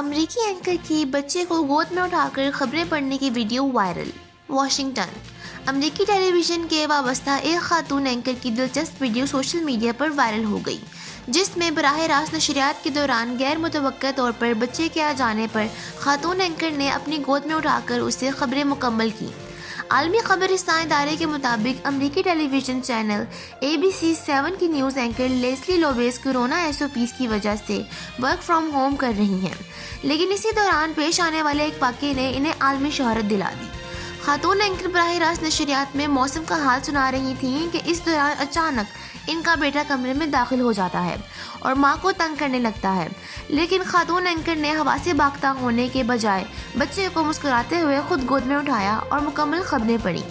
अमेरिकी एंकर की बच्चे को गोद में उठाकर खबरें पढ़ने की वीडियो वायरल। वॉशिंगटन। अमेरिकी टेलीविज़न के वाबस्ता एक खातून एंकर की दिलचस्प वीडियो सोशल मीडिया पर वायरल हो गई, जिसमें बराह रास्त नशरियात के दौरान गैर मुतवक्का तौर पर बच्चे के आ जाने पर खातून एंकर ने अपनी गोद में उठाकर उससे खबरें मुकम्मल की। आलमी खबरस्तान इदारे के मुताबिक अमरीकी टेलीविज़न चैनल ABC 7 की न्यूज़ एंकर लेस्ली लोबेस कोरोना SOPs की वजह से वर्क फ्रॉम होम कर रही हैं, लेकिन इसी दौरान पेश आने वाले एक वाक़े ने इन्हें आलमी शोहरत दिला दी। खातून एंकर बराह रास्त नशरियात में मौसम का हाल सुना रही थीं कि इस दौरान अचानक इनका बेटा कमरे में दाखिल हो जाता है और मां को तंग करने लगता है, लेकिन खातून एंकर ने हवा से भागता होने के बजाय बच्चे को मुस्कुराते हुए खुद गोद में उठाया और मुकम्मल खबरें पढ़ी।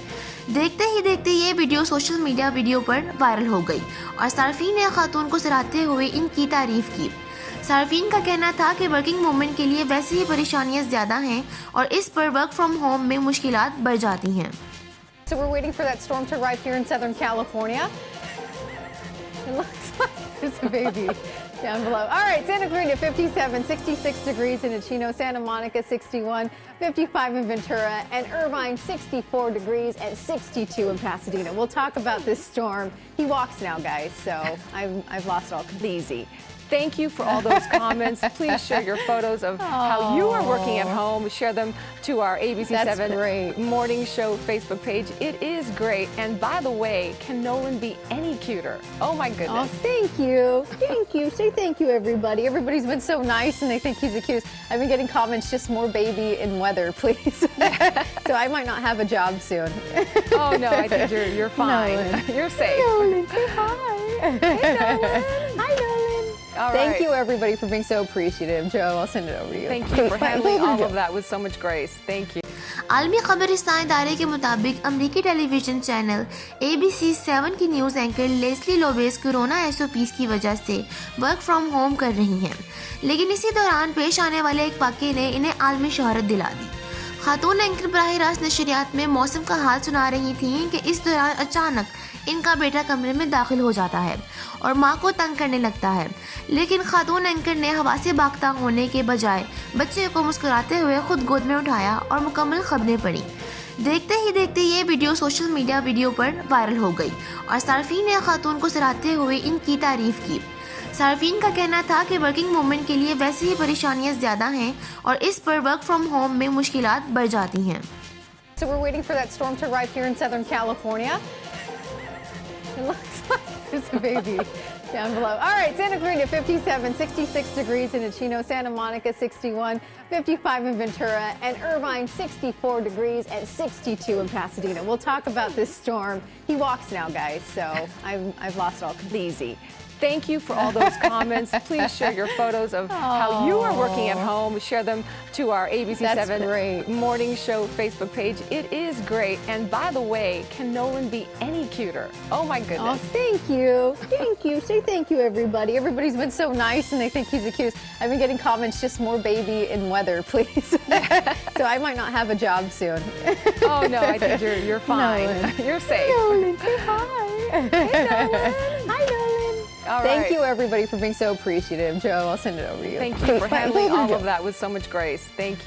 देखते ही देखते ये वीडियो सोशल मीडिया पर वायरल हो गई और सार्फिन ने खातून को सराहते हुए इनकी तारीफ की। सार्फिन का कहना था कि वर्किंग वुमेन के लिए वैसे ही परेशानियां ज़्यादा हैं और इस पर वर्क फ्रॉम होम में मुश्किलात बढ़ जाती हैं। So we're waiting for that storm to arrive here in Southern California. It looks like there's a baby down below. All right, Santa Clarita 57, 66 degrees in Chino, Santa Monica 61, 55 in Ventura, and Irvine 64 degrees and 62 in Pasadena. We'll talk about this storm. He walks now, guys, so I've lost it all completely. Easy. Thank you for all those comments. Please share your photos of how you are working at home. Share them to our ABC7 Morning Show Facebook page. It is great. And by the way, can Nolan be any cuter? Oh my goodness. Oh, thank you. Thank you. Say thank you, everybody. Everybody's been so nice and they think he's the cutest. I've been getting comments, just more baby in weather, please. So I might not have a job soon. Oh no, I think you're fine. Nolan. You're safe. Nolan, say hi. Hey, Nolan. Hi, Nolan. All Thank right. you, everybody, for being so appreciative. Joe, I'll send it over to you. Thank you for handling all of that with so much grace. Thank you. आलमी खबरस्तान इदारे के मुताबिक अमरीकी television channel ABC 7 की news anchor Leslie लोबेस corona SOPs की वजह से वर्क फ्रॉम होम कर रही हैं, लेकिन इसी दौरान पेश आने वाले एक वाक़े ने इन्हें आलमी शोहरत दिला दी। खातून एंकर बराह रास्त नशरियात में मौसम का हाल सुना रही थीं कि इस दौरान अचानक इनका बेटा कमरे में दाखिल हो जाता है और मां को तंग करने लगता है, लेकिन खातून एंकर ने हवा से भागता होने के बजाय बच्चे को मुस्कुराते हुए खुद गोद में उठाया और मुकम्मल खबरें पढ़ी। देखते ही देखते ये वीडियो सोशल मीडिया पर वायरल हो गई और सार्फिन ने खातून को सराहते हुए इनकी तारीफ की। सार्फिन का कहना था कि वर्किंग वुमेन के लिए वैसे ही परेशानियां ज़्यादा हैं और इस पर वर्क फ्रॉम होम में मुश्किलात बढ़ जाती हैं। So we're waiting for that storm to arrive here in Southern California. It looks like there's a baby down below. All right, Santa Clarita 57, 66 degrees in Chino, Santa Monica 61, 55 in Ventura, and Irvine 64 degrees and 62 in Pasadena. We'll talk about this storm. He walks now, guys, so I've lost it all completely. Easy. Thank you for all those comments. Please share your photos of how you are working at home. Share them to our ABC7 Morning Show Facebook page. It is great. And by the way, can Nolan be any cuter? Oh my goodness. Oh, thank you. Thank you. Say thank you, everybody. Everybody's been so nice and they think he's the cutest. I've been getting comments, just more baby in weather, please. So I might not have a job soon. Oh no, I think you're fine. Nolan. You're safe. Nolan, say hi. Hey, Nolan. Hi, Nolan. All Thank right. you, everybody, for being so appreciative. Joe, I'll send it over to you. Thank you for handling all of that with so much grace. Thank you.